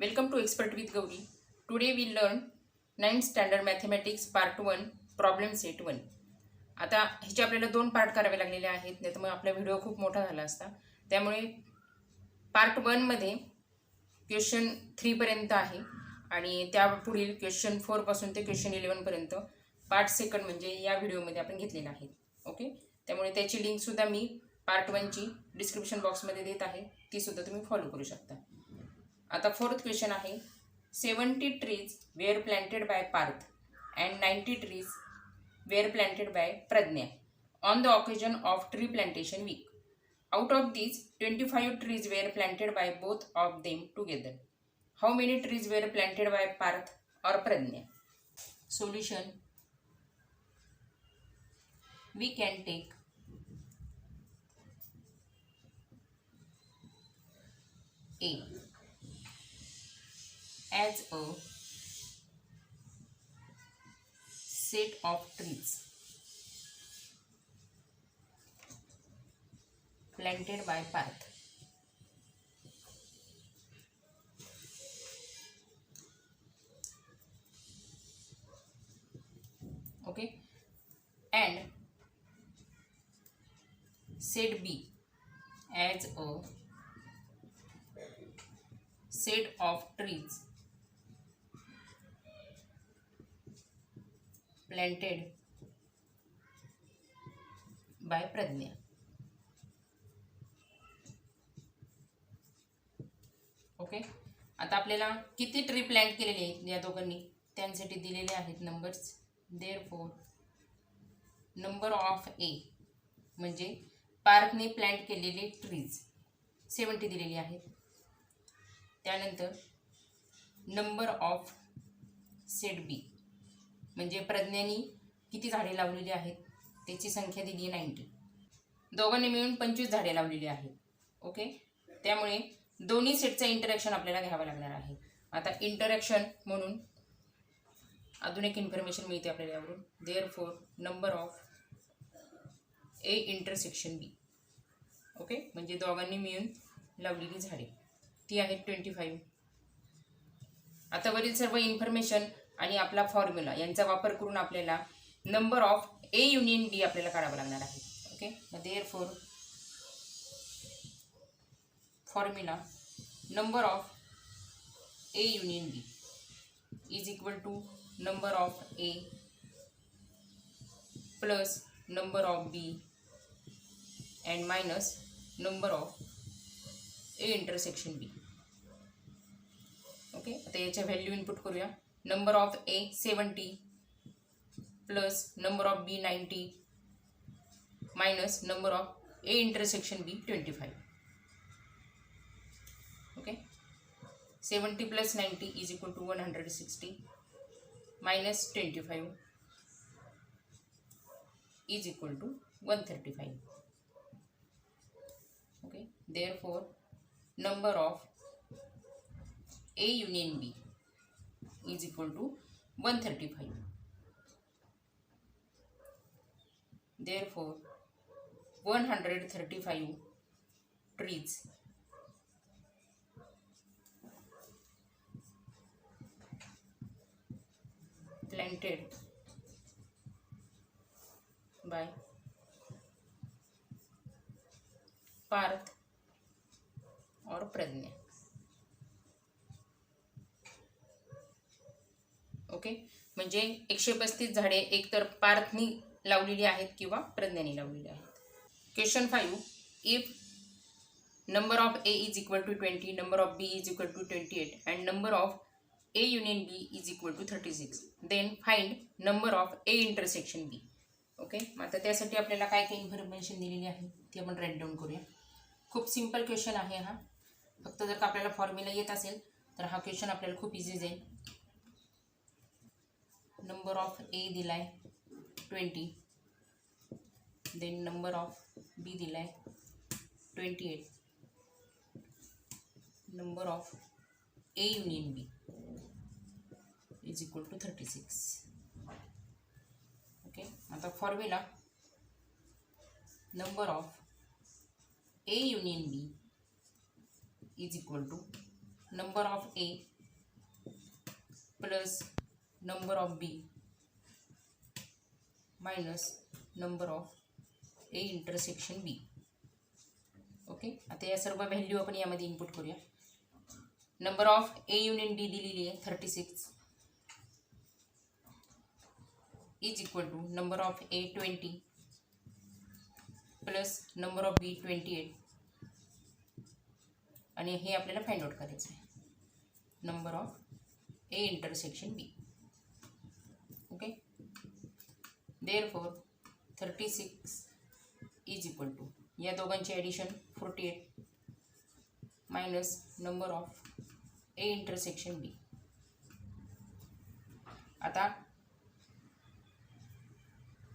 Welcome to Expert with Gauri. Today we learn 9th Standard Mathematics Part 1 Problem Set 1. आता ह्याचे आपल्याला 2 part करावे लागलेले आहेत, नाही तर मग आपला व्हिडिओ खूप मोठा झाला असता. त्यामुळे पार्ट 1 मध्ये क्वेश्चन 3 पर्यंत आहे आणि त्या पुढील क्वेश्चन 4 पासून ते क्वेश्चन 11 पर्यंत पार्ट सेकंड म्हणजे या व्हिडिओमध्ये आपण घेतलेला आहे. ओके, त्यामुळे त्याची लिंक सुद्धा मी पार्ट 1 ची डिस्क्रिप्शन बॉक्समध्ये देत आहे, ती सुद्धा तुम्ही फॉलो करू शकता. आता फोर्थ क्वेश्चन आहे 70 trees were planted by Parth and 90 trees were planted by Pradnya on the occasion of tree plantation week. Out of these, 25 trees were planted by both of them together. How many trees were planted by Parth or Pradnya? Solution: we can take A as a set of trees planted by Parth. Okay, and set B as a set of trees planted by Pradnya. Okay, आता आपल्याला किती tree plant केलेले आहेत या दोघांनी त्यांसाठी दिलेले आहेत नंबर्स. देअरफॉर नंबर ऑफ ए म्हणजे पार्थने प्लॅन्ट केलेले ट्रीज 70 दिलेली आहेत. त्यानंतर नंबर ऑफ सेट बी म्हणजे प्रज्ञानी किती झाडे लावलेली आहेत त्याची संख्या दिली आहे 90. दोघांनी मिळून 25 झाडे लावलेली आहेत. ओके, त्यामुळे दोन्ही सेटचा इंटरॅक्शन आपल्याला घ्यावा लागणार आहे. आता इंटरॅक्शन म्हणून अजून एक इन्फॉर्मेशन मिळते आपल्याला यावरून. Therefore number of A intersection B. Okay, म्हणजे दोघांनी मिळून लावलेली झाडे ती आहेत 25. आता वरील सर्व इन्फॉर्मेशन आणि आपला फॉर्म्युला यांचा वापर करून आपल्याला number of A union B आपल्याला काढावा लागणार आहे. Okay, therefore formula number of A union B is equal to number of A plus number of B and minus number of A intersection B. Okay, आता याच्या value input करूया. Number of A 70 plus number of B 90 minus number of A intersection B 25. Okay, 70 plus 90 is equal to 160 minus 25 is equal to 135. Okay, therefore number of A union B is equal to 135. Therefore 135 trees planted by Parth और Pragya. Okay, म्हणजे 135 झाडे एकतर पार्थनी लावलेली आहेत किंवा प्रज्ञाने लावलेली आहेत. Question 5, if number of A is equal to 20, number of B is equal to 28 and number of A union B is equal to 36, then find number of A intersection B. Okay, आता त्यासाठी आपल्याला काय काय information दिलेली आहे ती आपण right down करूया. खूप सिंपल क्वेश्चन आहे हा. फक्त जर का आपल्याला फॉर्म्युला येत असेल तर हा क्वेश्चन आपल्याला खूप इझी जाईल. नंबर ऑफ ए दिलाय 20, देन नंबर ऑफ बी दिलाय 28, number of A union B is equal to 36. Okay, आता formula number of A union B is equal to number of A plus number of B minus number of A intersection B. Okay, आता या सर्व value आपण यामध्ये input करूया. Number of A union B दिलेली आहे 36 is equal to number of A 20 plus number of B 28 आणि हे आपल्याला फाइंड आउट करायचं आहे number of A intersection B. Okay, therefore 36 is equal to या दोघांचे addition 48 minus number of A intersection बी. आता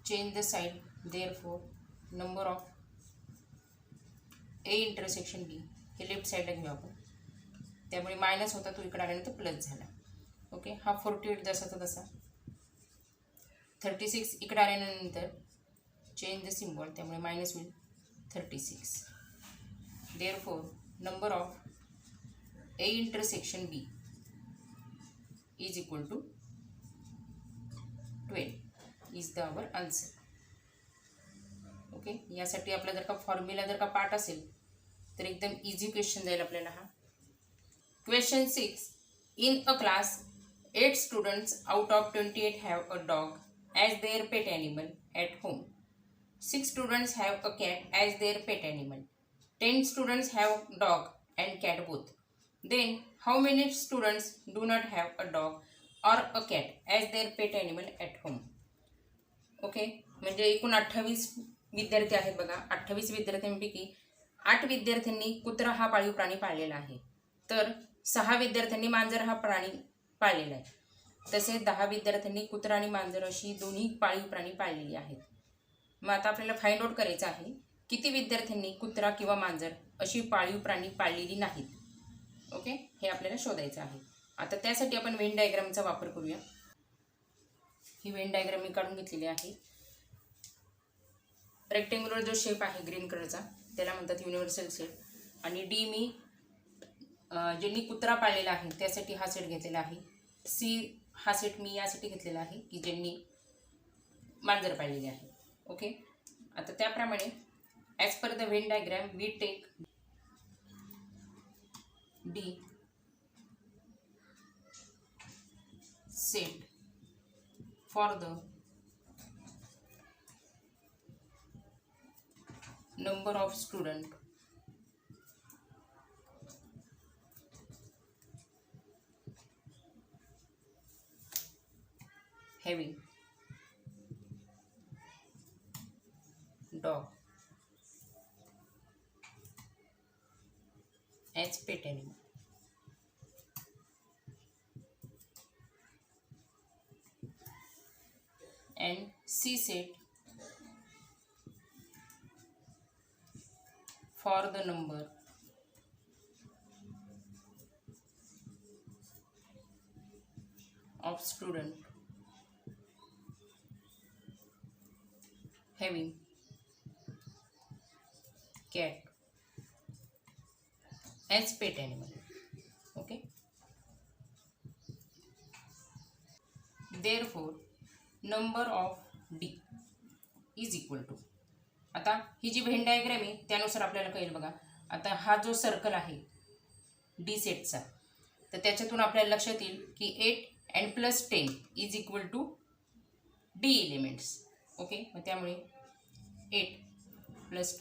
change the side, therefore number of A intersection B हे left साईडला घेऊ आपण, त्यामुळे मायनस होता तो इकडे आल्यानंतर प्लस झाला. ओके, हा 48 जसाचा तसा, 36 इकडे आल्यानंतर चेंज द सिम्बॉल, त्यामुळे मायनस होईल 36. Therefore number of A intersection B is equal to 12 is the our answer. Okay, यासाठी आपला जर का फॉर्म्युला जर का पार्ट असेल तर एकदम इझी क्वेश्चन जाईल आपल्याला हा. Question 6. In a class 8 students out of 28 have a dog as their pet animal at home. 6 students have a cat as their pet animal. 10 students have dog and cat both. Then how many students do not have a dog or a cat as their pet animal at home? Okay, म्हणजे एकूण 28 विद्यार्थी आहेत बघा. 28 विद्यार्थ्यांपैकी 8 विद्यार्थ्यांनी कुत्रा हा पाळीव प्राणी पाळलेला आहे, तर 6 विद्यार्थ्यांनी मांजर हा प्राणी पाळलेला आहे. तसेच 10 विद्यार्थ्यांनी कुत्रा आणि मांजर अशी दोन्ही पाळीव प्राणी पाळलेली आहेत. मग आता आपल्याला फाइंड आउट करायचं आहे किती विद्यार्थ्यांनी कुत्रा किंवा मांजर अशी पाळीव प्राणी पाळलेली नाहीत. ओके, हे आपल्याला शोधायचं आहे. आता त्यासाठी आपण वेन डायग्रामचा वापर करूया. ही वेन डायग्राम मी काढून घेतलेली आहे. रेक्टेंग्युलर जो शेप आहे ग्रीन कलरचा त्याला म्हणतात युनिव्हर्सल सेट, आणि डी मी ज्यांनी कुत्रा पाळलेला आहे त्यासाठी हा सेट घेतलेला आहे. सी हा सेट मी यासाठी घेतलेला आहे की ज्यांनी मांजर पाळलेले आहे. ओके, आता त्याप्रमाणे as per the Venn diagram we take the set for the number of student having dog as pet animal. And C set for the number of student having cat as pet animal. Okay, therefore number of D is equal to, आता ही जी Venn diagram आहे त्यानुसार आपल्याला कळेल बघा. आता हा जो सर्कल आहे डी सेटचा, तर त्याच्यातून आपल्याला लक्षात येईल की 8 and plus 10 is equal to the elements. Okay, मग त्यामुळे 8 plus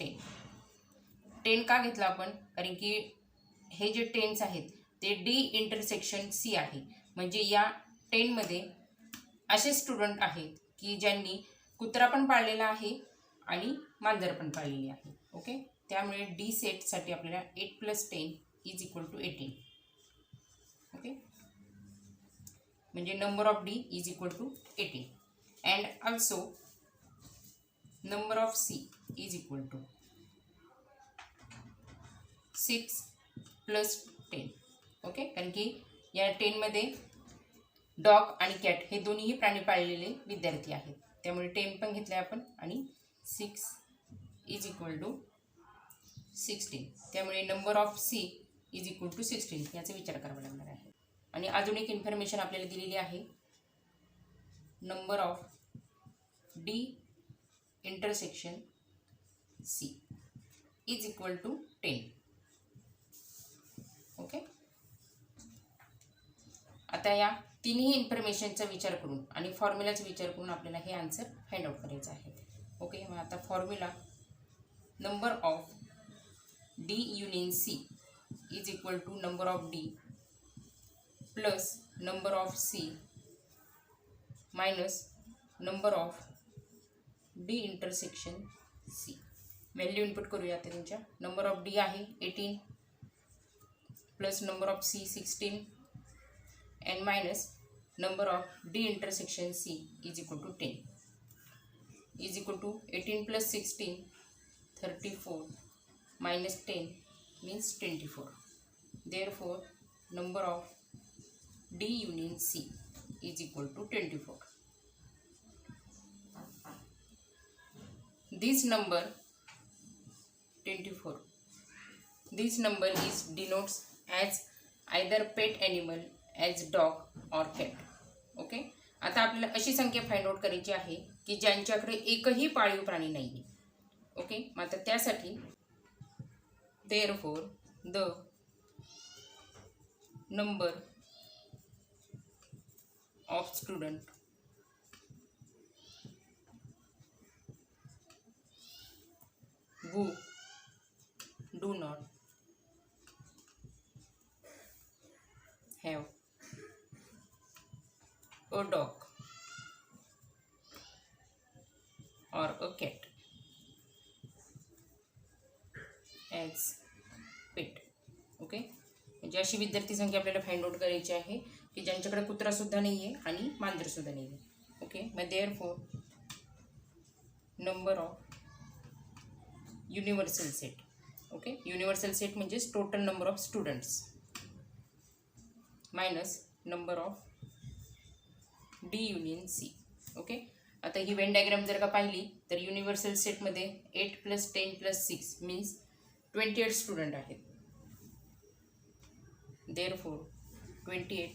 10 का घेतला आपण, कारण की हे जे 10s आहेत ते डी इंटरसेक्शन सी आहे. म्हणजे या 10मध्ये असे स्टुडंट आहेत की ज्यांनी कुत्रा पण पाळलेला आहे आणि मांजर पण पाळलेली आहे. ओके, त्यामुळे डी सेटसाठी आपल्याला 8 plus 10 is equal to 18. Okay, म्हणजे number of D is equal to 18 and also number of C is equal to 6 plus 10. Okay, कारण की या 10मध्ये डॉग आणि कॅट हे दोन्हीही प्राणी पाळलेले विद्यार्थी आहेत, त्यामुळे 10 पण घेतले आपण आणि 6 इज इक्वल टू 16. त्यामुळे number of C is equal to 16 याचा विचार करावा लागणार आहे. आणि अजून एक इन्फॉर्मेशन आपल्याला दिलेली आहे, number of D intersection C is equal to 10. Okay. आता या तिन्ही इन्फॉर्मेशनचा विचार करून आणि फॉर्म्युलाचा विचार करून आपल्याला हे आन्सर फाइंड आउट करायचं आहे. ओके. मग आता formula, number of D union C is equal to number of D plus number of C minus number of D intersection C. Value input करूया आता त्यांच्या. नंबर ऑफ डी आहे 18 plus number of C 16 and minus number of D intersection C is equal to 10 is equal to 18 plus 16 34 minus 10 means 24. Therefore number of D union C is equal to 24. This number 24, this number is denotes as either pet animal as dog or cat. Okay. आता आपल्याला अशी संख्या find out करायची आहे की ज्यांच्याकडे एकही पाळीव प्राणी नाही आहे. ओके. मग आता त्यासाठी therefore the number of student who do not have a dog or a cat as pet. Okay. म्हणजे अशी विद्यार्थी संख्या आपल्याला फाइंड आउट करायची आहे की ज्यांच्याकडे कुत्रा सुद्धा नाही आहे आणि मांजर सुद्धा नाही आहे. ओके. मग therefore number of universal set. Okay. Universal set म्हणजेच total number of students minus number of D union C. Okay. आता ही वेन डायग्राम जर का पाहिली तर युनिव्हर्सल सेटमध्ये 8 + 10 + 6 मीन्स 28 स्टुडंट आहेत. Therefore 28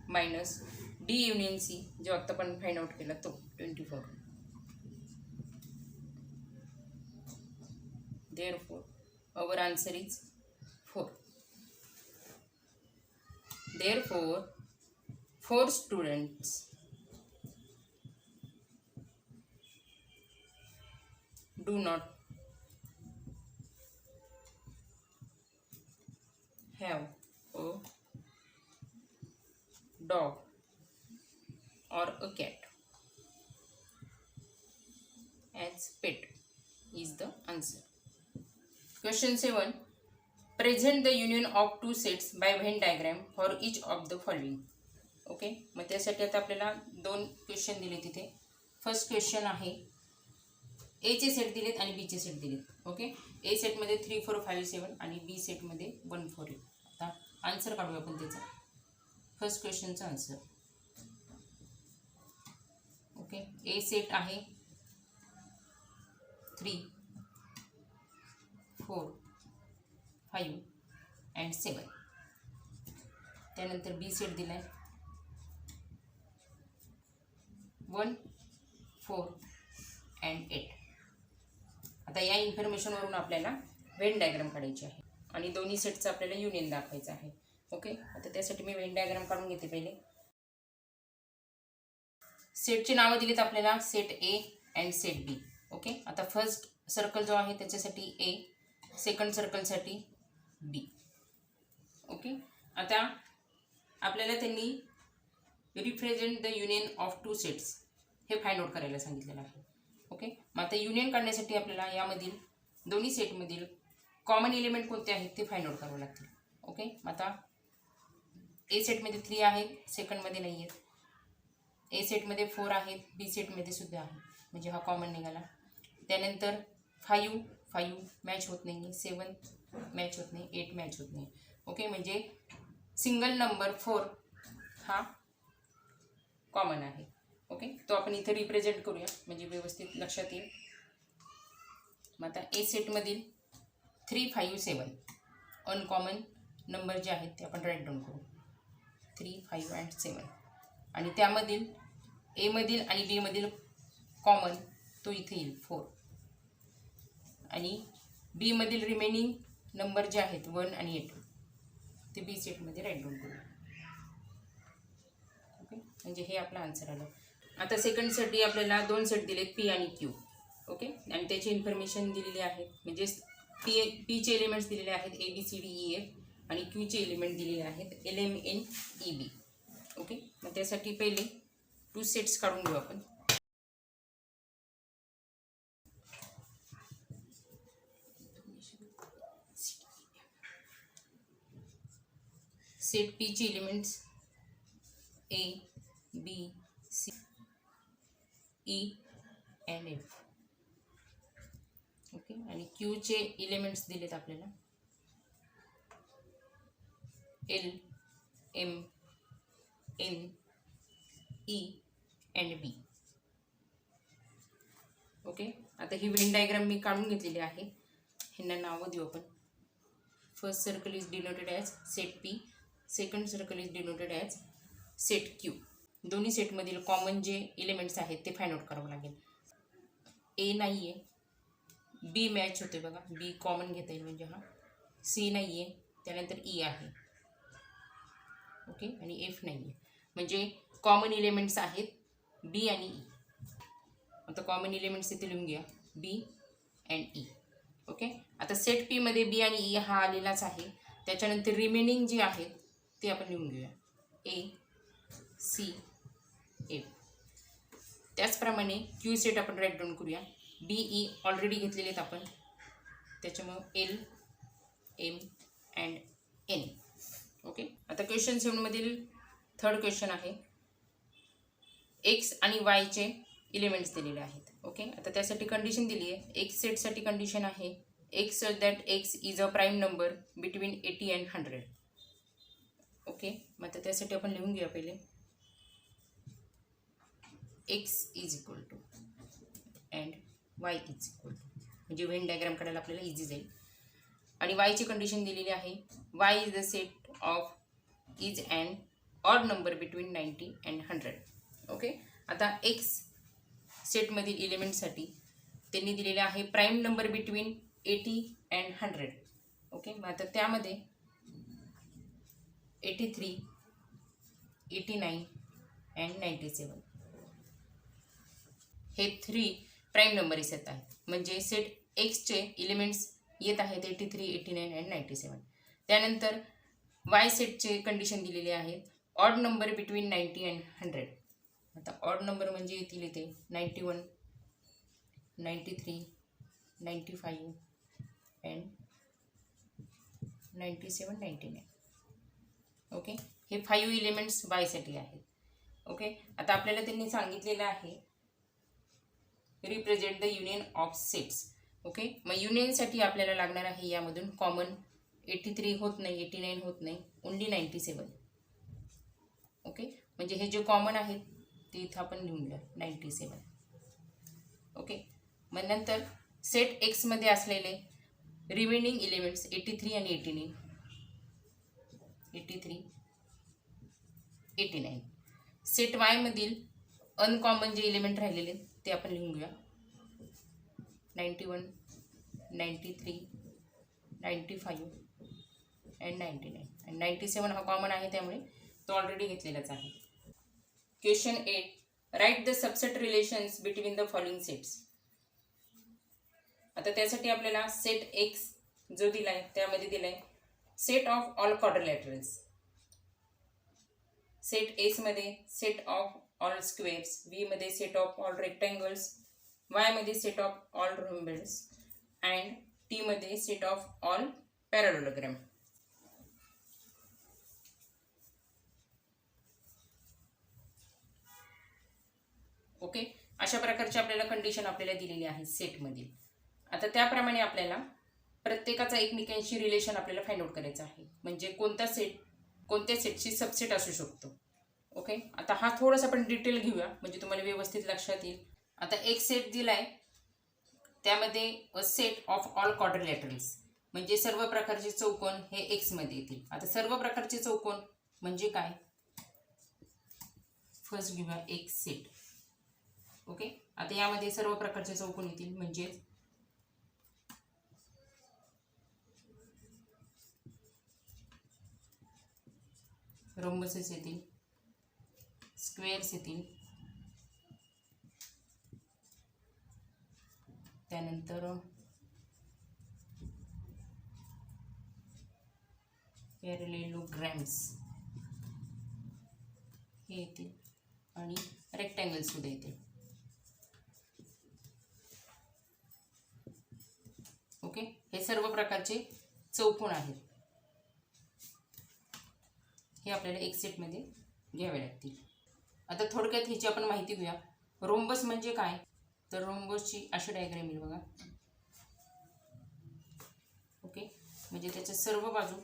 minus D union C जो आत्ता पण फाइंड आउट केला तो 24. Therefore our answer is 4. Therefore 4 students do not have a dog or a cat as pet is the answer. Question 7. Present the union of two sets by Venn diagram for each of the following. Okay. मग त्यासाठी आता आपल्याला 2 question दिले तिथे. First question आहे, ए चे set दिलेत आणि बी चे सेट दिलेत. ओके. ए सेटमध्ये 3 4 5 7 आणि बी सेटमध्ये 1 4 8. आता आन्सर काढूया आपण त्याचा. फर्स्ट क्वेश्चनचा आन्सर. ओके. ए सेट आहे 3 4 5 and 7. त्यानंतर बी सेट दिला आहे 1 4 and 8. आता या इन्फॉर्मेशनवरून आपल्याला वेन डायग्राम काढायची आहे आणि दोन्ही सेटचं आपल्याला युनियन दाखवायचं आहे. ओके. आता त्यासाठी मी वेन डायग्राम काढून घेते पहिले. सेटची नावं दिलीत आपल्याला, set A and set B. Okay. आता फर्स्ट सर्कल जो आहे त्याच्यासाठी ए, सेकंड सर्कलसाठी बी. ओके. आता आपल्याला त्यांनी represent the union of two sets हे फाइंड आउट करायला सांगितलेलं आहे. ओके. मग आता युनियन काढण्यासाठी आपल्याला यामधील दोन्ही सेटमधील कॉमन एलिमेंट कोणते आहेत ते फाइंड आउट करावे लागतील. ओके. मग आता ए सेटमध्ये 3 आहेत, सेकंडमध्ये नाही आहेत. ए सेटमध्ये 4 आहेत, बी सेटमध्ये सुद्धा आहे, म्हणजे हा कॉमन निघाला. त्यानंतर 5 मॅच होत नाही आहे, 7 मॅच होत नाही, 8 मॅच होत नाही. ओके. म्हणजे सिंगल नंबर 4 हा कॉमन आहे. ओके. तो आपण इथे रिप्रेझेंट करूया म्हणजे व्यवस्थित लक्षात येईल. मग आता ए सेटमधील 3 5 7 अनकॉमन नंबर जे आहेत ते आपण राईट डाऊन करू. 3, 5 अँड 7. आणि त्यामधील ए मधील आणि बी मधील कॉमन तो इथे येईल 4. आणि बी मधील रिमेनिंग नंबर जे आहेत 1 आणि 8 ते बी सेटमध्ये राईट डाऊन करू. ओके, म्हणजे हे आपलं आन्सर आलं. आता सेकंडसाठी आपल्याला 2 सेट दिलेत पी आणि क्यू. ओके, आणि त्याची इन्फॉर्मेशन दिलेली आहे. म्हणजे पीचे एलिमेंट्स दिलेले आहेत ABCDEF आणि क्यूचे एलिमेंट दिलेले आहेत LMNEB. ओके, मग त्यासाठी पहिले 2 सेट्स काढून घेऊ आपण. सेट पीचे elements A, B, C, E and F. Okay, आणि क्यूचे एलिमेंट्स दिलेत आपल्याला L, M, N, E and B. Okay, आता ही वेन डायग्राम मी काढून घेतलेली आहे. ह्यांना नावं देऊ आपण. First circle is denoted as set P, second circle is denoted as set Q. दोन्ही सेटमधील कॉमन जे एलिमेंट्स आहेत ते फाइंड आउट करावं लागेल. ए नाही आहे, बी मॅच होते बघा, बी कॉमन घेता येईल म्हणजे हा. सी नाही आहे, त्यानंतर ई आहे. ओके, आणि एफ नाही आहे, म्हणजे कॉमन एलिमेंट्स आहेत बी आणि ई. आता कॉमन एलिमेंट्स इथे लिहून घ्या बी अँड ई. ओके, आता सेट पीमध्ये बी आणि ई हा आलेलाच आहे. त्याच्यानंतर रिमेनिंग जे आहेत ते आपण लिहून घेऊया ए, सी, एफ. त्याचप्रमाणे क्यू सेट आपण राईट डाऊन करूया. बी ई ऑलरेडी घेतलेले आहेत आपण, त्याच्यामुळं L, M and N. Okay, आता क्वेश्चन 7मधील थर्ड क्वेश्चन आहे. एक्स आणि वायचे एलिमेंट्स दिलेले आहेत. ओके, आता त्यासाठी कंडिशन दिली आहे. एक्स सेटसाठी कंडिशन आहे X such that X is a prime number between 80 and 100. Okay, मग आता त्यासाठी आपण लिहून घेऊया पहिले X is equal to and Y is equal to, म्हणजे वेन डायग्राम काढायला आपल्याला इझी जाईल. आणि वायची कंडिशन दिलेली आहे Y is the set of is and odd number between 90 and 100. Okay, आता एक्स सेटमधील एलिमेंटसाठी त्यांनी दिलेले आहे prime number between 80 and 100. Okay, मग आता त्यामध्ये 83, 89 अँड 97 हे 3 प्राईम नंबर्स येत आहेत. म्हणजे सेट एक्सचे एलिमेंट्स येत आहेत 83, 89 अँड 97. त्यानंतर वाय सेटचे कंडिशन दिलेले आहेत ऑड नंबर बिटवीन 90 अँड 100. आता ऑड नंबर म्हणजे येतील इथे 91, 93, 95 अँड 97, 99. ओके, हे 5 एलिमेंट्स वायसाठी आहेत. ओके, आता आपल्याला त्यांनी सांगितलेलं आहे represent the union of sets. Okay, मग युनियनसाठी आपल्याला लागणार आहे यामधून कॉमन 83 होत नाही, 89 होत नाही, ओन्ली 97. ओके, म्हणजे हे जे कॉमन आहेत ते इथं आपण लिहून घ्या 97. ओके, मग नंतर सेट एक्समध्ये असलेले रिमेनिंग एलिमेंट्स 83 आणि 89, 83, 89. सेट वायमधील अनकॉमन जे एलिमेंट राहिलेले ते आपण लिहून घेऊया 91, 93, 95 अँड 99. आणि 97 हा कॉमन आहे त्यामुळे तो ऑलरेडी घेतलेलाच आहे. Question 8, write the subset relations between the following sets. आता त्यासाठी आपल्याला सेट एक्स जो दिलाय त्यामध्ये दिलाय set of all quadrilaterals. Set S मध्ये set of all squares, B मध्ये set of all rectangles, Y मध्ये set of all rhombuses and T मध्ये set of all parallelogram. Okay, अशा प्रकारची आपल्याला कंडिशन आपल्याला दिलेली आहे सेटमधील. आता त्याप्रमाणे आपल्याला प्रत्येकाचा एकमेकांशी रिलेशन आपल्याला फाइंड आउट करायचं आहे. म्हणजे कोणता सेट कोणत्या सेटची सबसेट असू शकतो. ओके, आता हा थोडासा आपण डिटेल घेऊया म्हणजे तुम्हाला व्यवस्थित लक्षात येईल. आता एक सेट दिलाय त्यामध्ये अ सेट ऑफ ऑल क्वाड्रिलॅटरल्स म्हणजे सर्व प्रकारचे चौकोन हे एक्स मध्ये येतील. आता सर्व प्रकारचे चौकोन म्हणजे काय फर्स्ट घेऊया एक सेट. ओके, आता यामध्ये सर्व प्रकारचे चौकोन येतील, म्हणजेच रोम्बसेस येतील, स्क्वेअर्स येतील, त्यानंतर पॅरलेलोग्रॅम्स हे येतील आणि रेक्टँगल सुद्धा येतील. ओके, हे सर्व प्रकारचे चौकोन आहेत. हे आपल्याला एक सेटमध्ये घ्यावे लागतील. आता थोडक्यात ह्याची आपण माहिती घेऊया. रोम्बस म्हणजे काय, तर रोम्बसची अशी डायग्राम येईल बघा. ओके, म्हणजे त्याच्या सर्व बाजू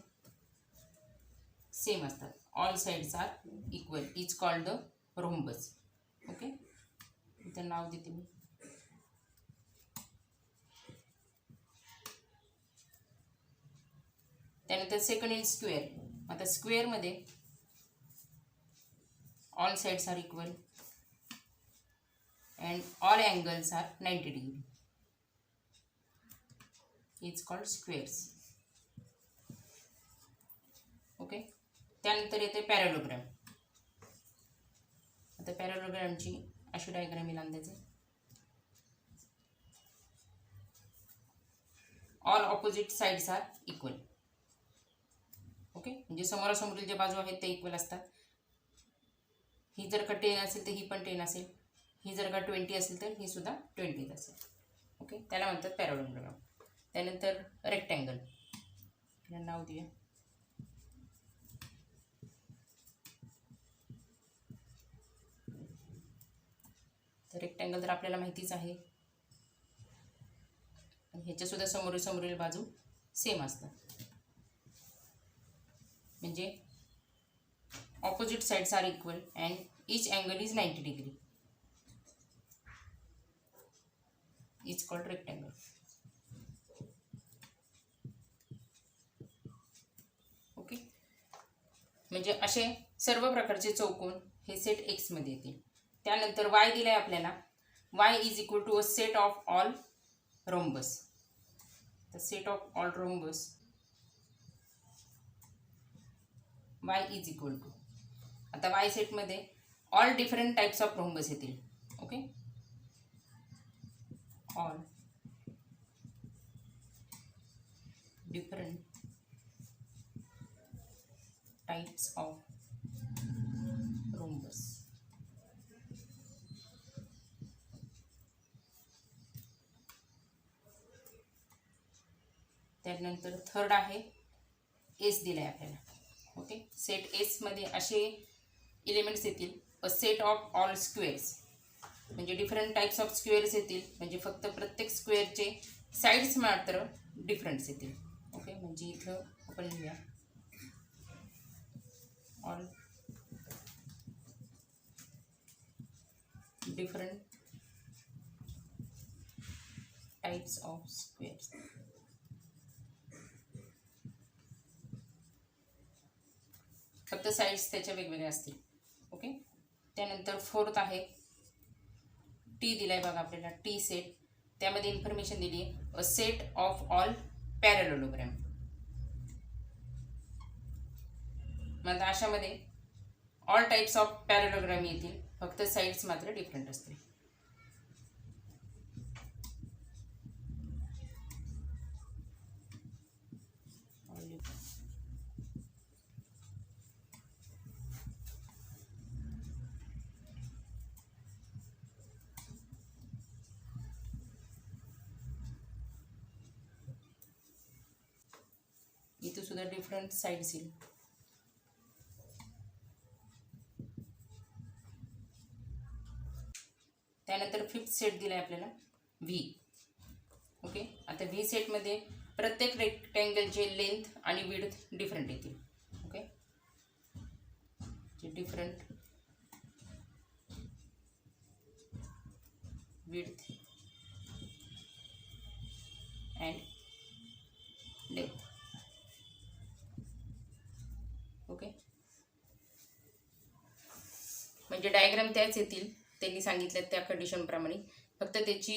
सेम असतात. All sides are equal is called the rhombus. Okay, इथं नाव देते मी. त्यानंतर सेकंड इज स्क्वेअर. आता स्क्वेअरमध्ये all sides are equal and all angles are 90 degree is called squares. Okay, त्यानंतर येते पॅरलोग्राम. आता पॅरलोग्रामची अशी डायग्राम येईल अंदाजे. All opposite sides are equal. Okay, म्हणजे समोरासमोरील जे बाजू आहेत ते इक्वल असतात. ही जर का 10 असेल तर ही पण 10 असेल, ही जर का 20 असेल तर ही सुद्धा 20 असेल. ओके, त्याला म्हणतात पॅरलोग्राम. त्यानंतर रेक्टँगल, त्याला नाव देऊया. तर रेक्टँगल तर आपल्याला माहितीच आहे. ह्याच्या सुद्धा समोरील बाजू सेम असतात, म्हणजे opposite sides are equal and each angle is 90 degree is called rectangle. Okay, म्हणजे असे सर्व प्रकारचे चौकोन हे सेट एक्स मध्ये येतील. त्यानंतर वाय दिलाय आपल्याला. Y is equal to a set of all rhombus. The set of all rhombus y is equal to, आता y सेटमध्ये all different types of rhombus येतील. Okay, all different types of rhombus. त्यानंतर third आहे S दिलाय आपल्याला. Okay, set S मध्ये असे elements येतील. A set of all squares, म्हणजे डिफरंट टाइप्स ऑफ स्क्वेअर्स येतील, म्हणजे फक्त प्रत्येक स्क्वेअरचे साइड्स मात्र डिफरंट्स येतील. ओके, म्हणजे इथं आपण लिहूया all different types of squares. फक्त साइड्स त्याच्या वेगवेगळ्या असतील. ओके, त्यानंतर फोर्थ आहे टी दिलाय बघा आपल्याला. टी सेट, त्यामध्ये इन्फॉर्मेशन दिली आहे अ सेट ऑफ ऑल पॅरलोग्राम. मग अशामध्ये ऑल टाइप्स ऑफ पॅरलोग्राम येतील, फक्त साइड्स मात्र डिफरंट असतील. इथे सुद्धा डिफरंट साइड्स येईल. त्यानंतर फिफ्थ सेट दिलाय आपल्याला व्ही. ओके, आता व्ही सेटमध्ये प्रत्येक रेक्टँगलचे लेंथ आणि विड्थ डिफरंट येतील. Okay, different width and length. Okay, म्हणजे डायग्राम त्याच येतील त्यांनी सांगितलं त्या कंडिशनप्रमाणे, फक्त त्याची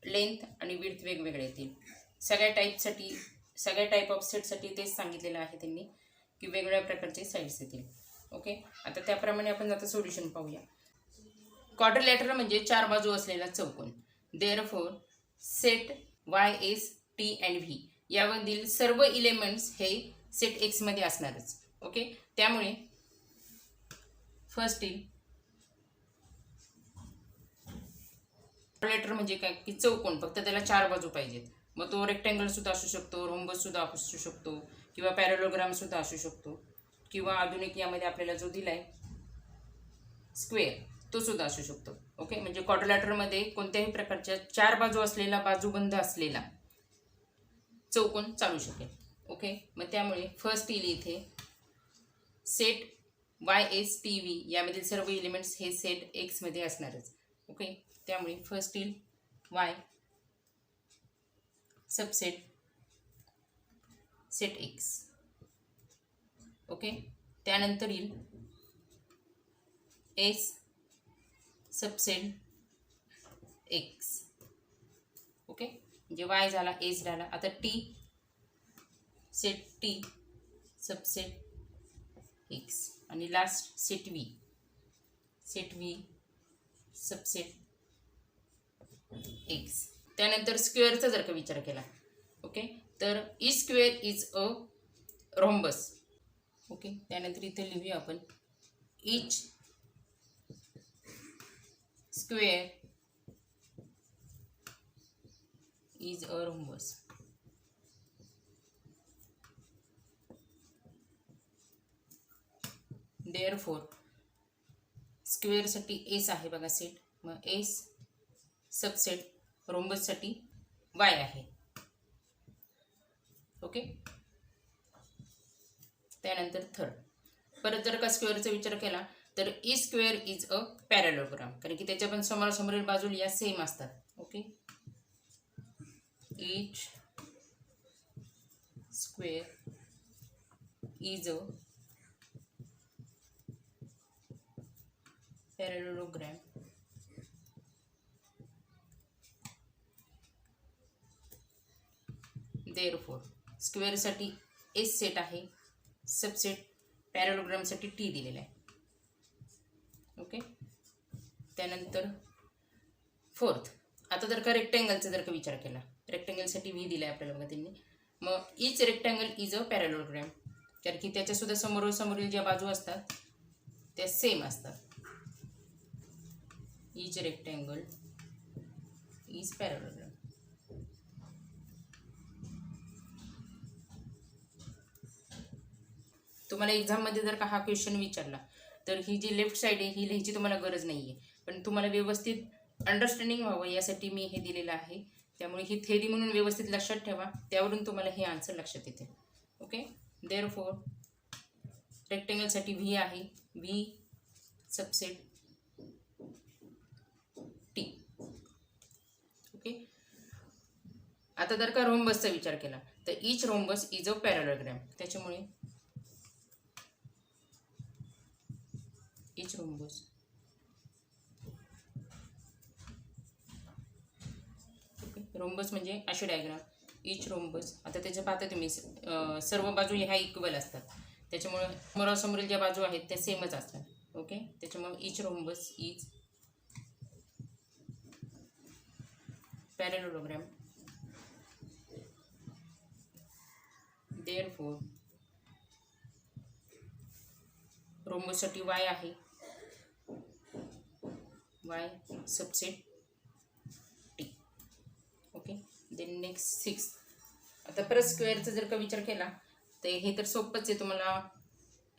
लेंथ आणि विड्थ वेगवेगळे येतील. सगळ्या टाईप ऑफ सेटसाठी तेच सांगितलेलं आहे त्यांनी की वेगवेगळ्या प्रकारचे साईड्स येतील. ओके, आता त्याप्रमाणे आपण आता सोल्युशन पाहूया. क्वाड्रिलॅटरल म्हणजे 4 बाजू असलेला चौकोन. Therefore set Y S T and V यामधील सर्व इलेमेंट्स हे सेट एक्स मध्ये असणारच. ओके, त्यामुळे फर्स्ट येईल क्वाड्रिलॅटरल म्हणजे काय की चौकोन, फक्त त्याला 4 बाजू पाहिजेत. मग तो रेक्टँगल सुद्धा असू शकतो, रोम्बस सुद्धा असू शकतो, किंवा पॅरलोग्राम सुद्धा असू शकतो, किंवा आधुनिक यामध्ये आपल्याला जो दिलाय स्क्वेअर तो सुद्धा असू शकतो. ओके, म्हणजे क्वाड्रिलॅटरलमध्ये कोणत्याही प्रकारच्या 4 बाजू असलेला, बाजूबंद असलेला चौकोन चालू शकेल. ओके, मग त्यामुळे फर्स्ट येईल इथे set Y S T V यामधील सर्व एलिमेंट्स हे सेट एक्स मध्ये असणारच. ओके, त्यामुळे फर्स्ट येईल Y subset set X. Okay, त्यानंतर येईल एस सबसेट एक्स. ओके, म्हणजे वाय झाला, एस झाला. आता T set T subset X आणि last set V subset X. त्यानंतर स्क्वेअरचा जर का विचार केला, ओके, तर E square is a rhombus. Okay, त्यानंतर इथे लिहूया आपण each square is a rhombus. Therefore स्क्वेअरसाठी एस आहे बघा सेट, मग एस सबसेट रोम्बससाठी वाय आहे. ओके, त्यानंतर थर्ड परत जर का स्क्वेअरचा विचार केला तर E square is a parallelogram, कारण की त्याच्या पण समोरासमोरील बाजू या सेम असतात. Okay, each square is a parallelogram therefore स्क्वेअरसाठी एस सेट आहे, सबसेट पॅरलोग्रामसाठी टी दिलेला आहे. ओके, त्यानंतर फोर्थ आता जर का रेक्टँगलचा जर का विचार केला, रेक्टँगलसाठी व्ही दिला आहे आपल्याला बघा त्यांनी. मग इच रेक्टँगल इज अ पॅरलोग्राम, कारण की त्याच्यासुद्धा समोरील ज्या बाजू असतात त्या सेम असतात. इच रेक्टँगल इज पॅरलोग्राम. तुम्हाला एक्झाममध्ये जर का हा क्वेश्चन विचारला तर ही जी लेफ्ट साईड आहे ही लिहायची तुम्हाला गरज नाही आहे, पण तुम्हाला व्यवस्थित अंडरस्टँडिंग व्हावं यासाठी मी हे दिलेलं आहे. त्यामुळे ही थेरी म्हणून व्यवस्थित लक्षात ठेवा, त्यावरून तुम्हाला हे आन्सर लक्षात येते. ओके, देअरफॉर रेक्टँगलसाठी व्ही आहे, व्ही सबसेट टी. ओके, आता जर का रोम्बसचा विचार केला तर इच रोम्बस इज अ पॅरलोग्राम, त्याच्यामुळे इच रोम्बस रोम्बस म्हणजे अशी डायग्राम इच रोम्बस. आता त्याच्या पाहता तुम्ही सर्व बाजू ह्या इक्वल असतात, त्याच्यामुळे समोरासमोरील ज्या बाजू आहेत त्या सेमच असतात. ओके, त्याच्यामुळे each rhombus is parallelogram. Therefore रोम्बससाठी वाय आहे, Y subset T. Okay, then next 6. आता परत स्क्वेअरचा जर का विचार केला तर हे तर सोपंच आहे, तुम्हाला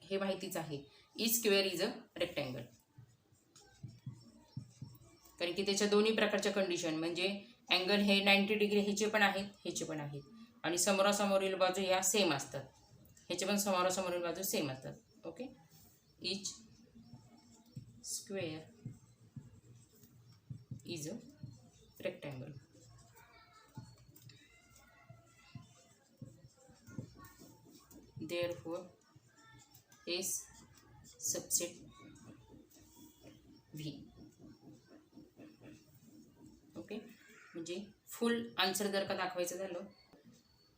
हे माहितीच आहे. E square is a rectangle, कारण की त्याच्या दोन्ही प्रकारच्या कंडिशन म्हणजे अँगल हे 90 डिग्री ह्याचे पण आहेत, ह्याचे पण आहेत, आणि समोरासमोरील बाजू ह्या सेम असतात, ह्याचे पण समोरासमोरील बाजू सेम असतात. Okay, each square is a rectangle. Therefore S subset V. Okay, म्हणजे फुल आन्सर जर का दाखवायचं झालं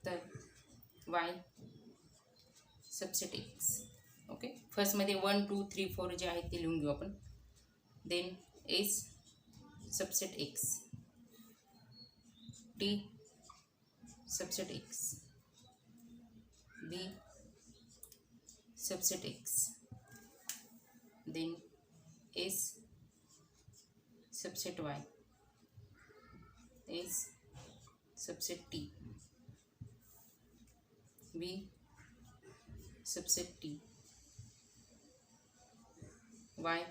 तर वाय सबसेट एक्स. ओके, फर्स्टमध्ये 1 2 3 4 जे आहेत ते लिहून घेऊ आपण. Then S subset X, T subset X, B subset X, then S subset Y, S subset T, B subset T, Y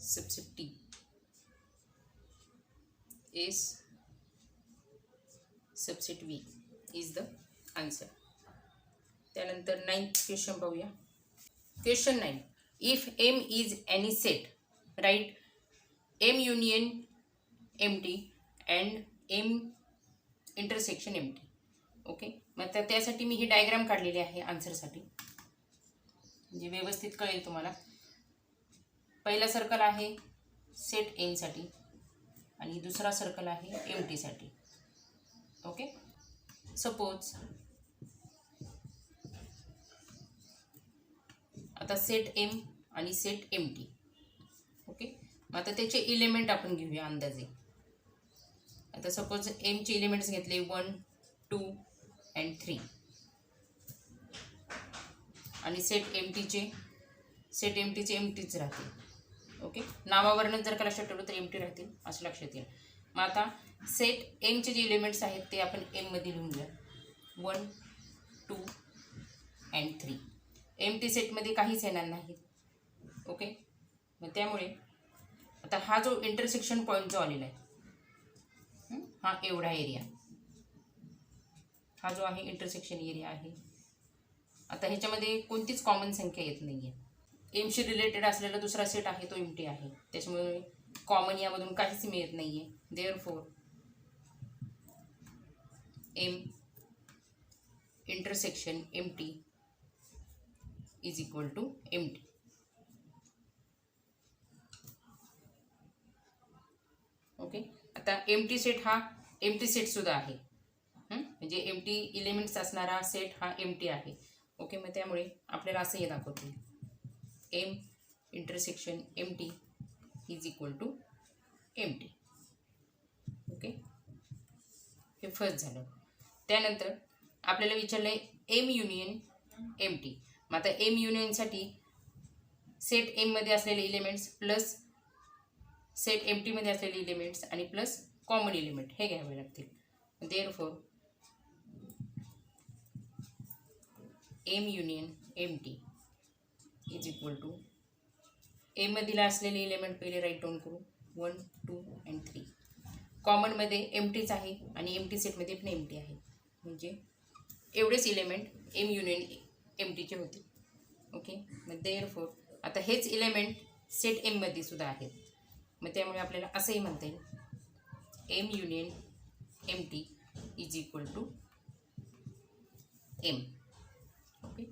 subset T, S subset V is the answer. त्यानंतर 9th question पाहूया. Question 9, if M is any set right M union empty and M intersection empty. Okay, मग त्यासाठी मी ही diagram काढलेली आहे आन्सरसाठी, म्हणजे व्यवस्थित कळेल तुम्हाला. पहिला सर्कल आहे सेट एनसाठी आणि दुसरा सर्कल आहे एम्प्टीसाठी. ओके, सपोज आता सेट एम आणि सेट एम्प्टी. ओके, मग आता त्याचे इलेमेंट आपण घेऊया अंदाजे. आता सपोज एमचे इलेमेंट्स घेतले 1 2 and 3 आणि सेट एम्प्टीचे एम्प्टीच राहतील. ओके, नावावरनं जर का लक्षात ठेवलं तर एम्प्टी राहतील असं लक्षात येईल. मग आता सेट एमचे जे इलेमेंट्स आहेत ते आपण एममध्ये लिहून घ्या 1 2 and 3. एम्प्टी सेटमध्ये काहीच येणार नाही. ओके, मग त्यामुळे आता हा जो इंटरसेक्शन पॉईंट जो आलेला आहे हा एवढा एरिया, हा जो आहे इंटरसेक्शन एरिया आहे. आता ह्याच्यामध्ये कोणतीच कॉमन संख्या येत नाही आहे. एमशी रिलेटेड असलेला दुसरा सेट आहे तो एम्प्टी आहे, त्याच्यामुळे कॉमन यामधून काहीच मिळत नाही आहे. Therefore M intersection empty is equal to empty. Okay, आता एम्प्टी सेट हा एम्प्टी सेटसुद्धा आहे, म्हणजे एम्प्टी इलेमेंट्स असणारा सेट हा एम्प्टी आहे. ओके, मग त्यामुळे आपल्याला असंही दाखवतो M intersection empty is equal to empty. Okay, हे फर्स्ट झालं. त्यानंतर आपल्याला विचारलं आहे एम युनियन एम्प्टी. मग आता एम युनियनसाठी सेट एममध्ये असलेले इलेमेंट्स प्लस सेट एम्प्टीमध्ये असलेले इलेमेंट्स आणि प्लस कॉमन एलिमेंट हे घ्यावे लागतील. Therefore M union empty is equal to एममधील असलेले इलेमेंट पहिले राईट डाऊन करू 1 2 and 3. कॉमनमध्ये एम्प्टीच आहे आणि एम्प्टी सेटमध्ये पण एम्प्टी आहे, म्हणजे एवढेच इलेमेंट एम युनियन एम्प्टीचे होते. ओके, मग देअरफॉर आता हेच इलेमेंट सेट एममध्ये सुद्धा आहेत. मग त्यामुळे आपल्याला असंही म्हणता येईल M union empty is equal to M. Okay,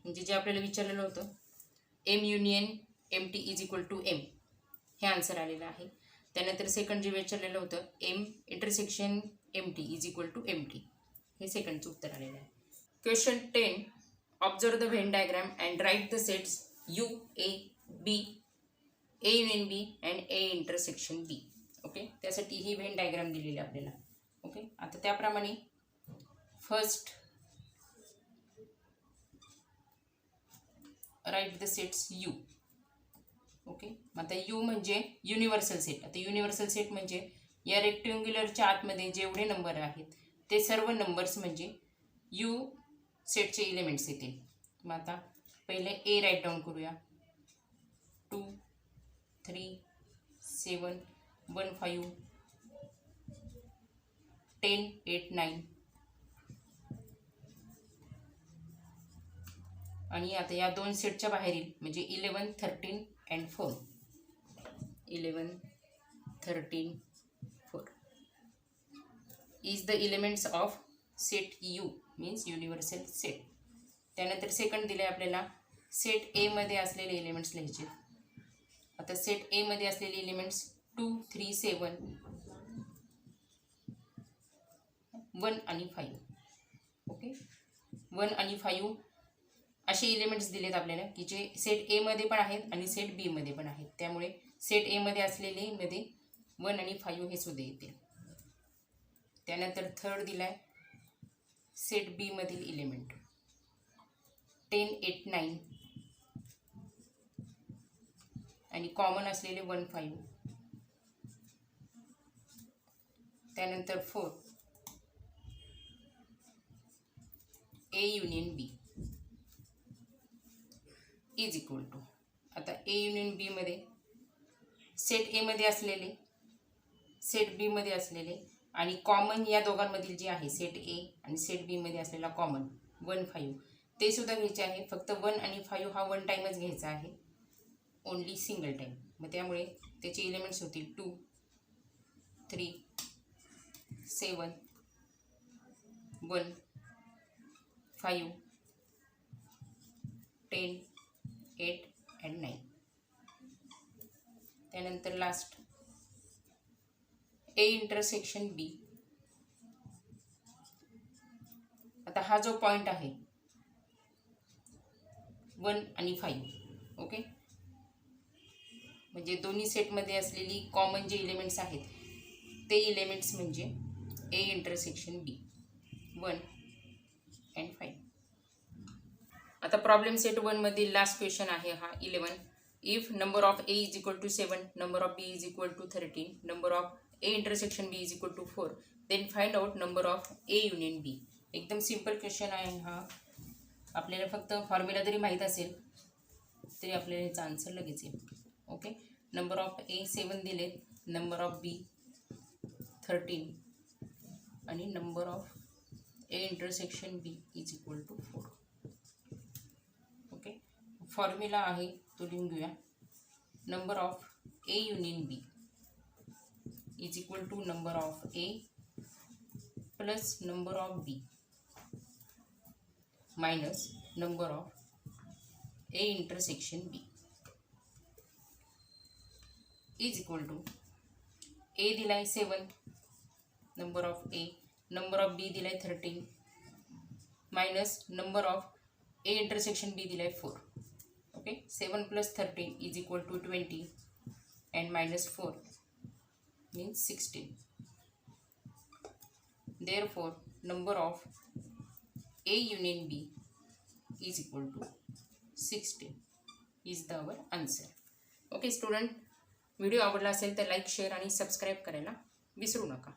म्हणजे जे आपल्याला विचारलेलं होतं M union empty is equal to M हे आन्सर आलेलं आहे. त्यानंतर सेकंड जे विचारलेलं होतं M intersection empty is equal to empty हे सेकंडचं उत्तर आलेलं आहे. Question 10, observe the Venn diagram and write the sets U A B A union B and A intersection B. Okay, त्यासाठी ही व्हेन डायग्राम दिलेली आहे आपल्याला. ओके, आता त्याप्रमाणे first right the sets you. Okay, आता यू म्हणजे युनिव्हर्सल सेट. आता युनिव्हर्सल सेट म्हणजे या रेक्टँग्युलरच्या आतमध्ये जेवढे नंबर आहेत ते सर्व नंबर्स म्हणजे यू सेटचे इलेमेंट्स येतील. मग आता पहिले ए राईट डाऊन करूया 2 3 7 1 5 10 8 9. आणि आता या दोन सेटच्या बाहेरील म्हणजे 11 13 and 4. 11 13 4 is the elements of set you means universal set. त्यानंतर सेकंड दिले आपल्याला सेट ए मध्ये असलेले एलिमेंट्स लिहायचे आता सेट ए मध्ये असलेले एलिमेंट्स 2, 3, 7, 1 आणि 5. ओके, 1 आणि 5 असे एलिमेंट्स दिलेत आपल्याला की जे सेट ए मध्ये पण आहेत आणि सेट बी मध्ये पण आहेत. त्यामुळे सेट ए मध्ये असलेले मध्ये 1 आणि 5 हे सुद्धा येतील. त्यानंतर थर्ड दिलाय सेट बी मधील एलिमेंट 10, 8, 9 आणि कॉमन असलेले 1, 5. त्यानंतर 4 A union B is equal to, आता ए युनियन बी मध्ये सेट ए मध्ये असलेले, सेट बी मध्ये असलेले आणि कॉमन या दोघांमधील जे आहे सेट ए आणि सेट बी मध्ये असलेला कॉमन 1, 5 ते सुद्धा घ्यायचे आहे. फक्त 1 आणि 5 हा 1 टाइमच घ्यायचा आहे, ओनली सिंगल टाइम. मग त्यामुळे त्याचे एलिमेंट्स होतील 2, 3, 7, 1, 5, 10, 8 and 9. त्यानंतर लास्ट ए इंटरसेक्शन बी. आता हा जो पॉइंट आहे 1 आणि 5, ओके, म्हणजे दोन्ही सेटमध्ये असलेली कॉमन जे एलिमेंट्स आहेत ते एलिमेंट्स म्हणजे ए इंटरसेक्शन बी 1 and 5. आता प्रॉब्लेम सेट 1 मधील लास्ट क्वेश्चन आहे हा 11. If number of A is equal to 7, number of B is equal to 13, number of A intersection B is equal to 4, then find out number of A union B. एकदम simple question आहे हा. आपल्याला फक्त formula जरी माहीत असेल तरी आपल्याला याचा आन्सर लगेच येईल. ओके, नंबर ऑफ ए 7 दिलेत, नंबर ऑफ बी 13 आणि number of A intersection B is equal to 4. Okay, formula आहे तो लिहून घेऊया. Number of A union B is equal to number of A plus number of B minus number of A intersection B is equal to A दिलाय 7 number of A, number of B दिलाय 13 minus number of A intersection B दिलाय 4. Okay, 7 plus 13 is equal to 20 and minus 4 means 16. Therefore, number of A union B is equal to 16 is the our answer. Okay student, video आवडला असेल तर like, share आणि subscribe करायला विसरू नका.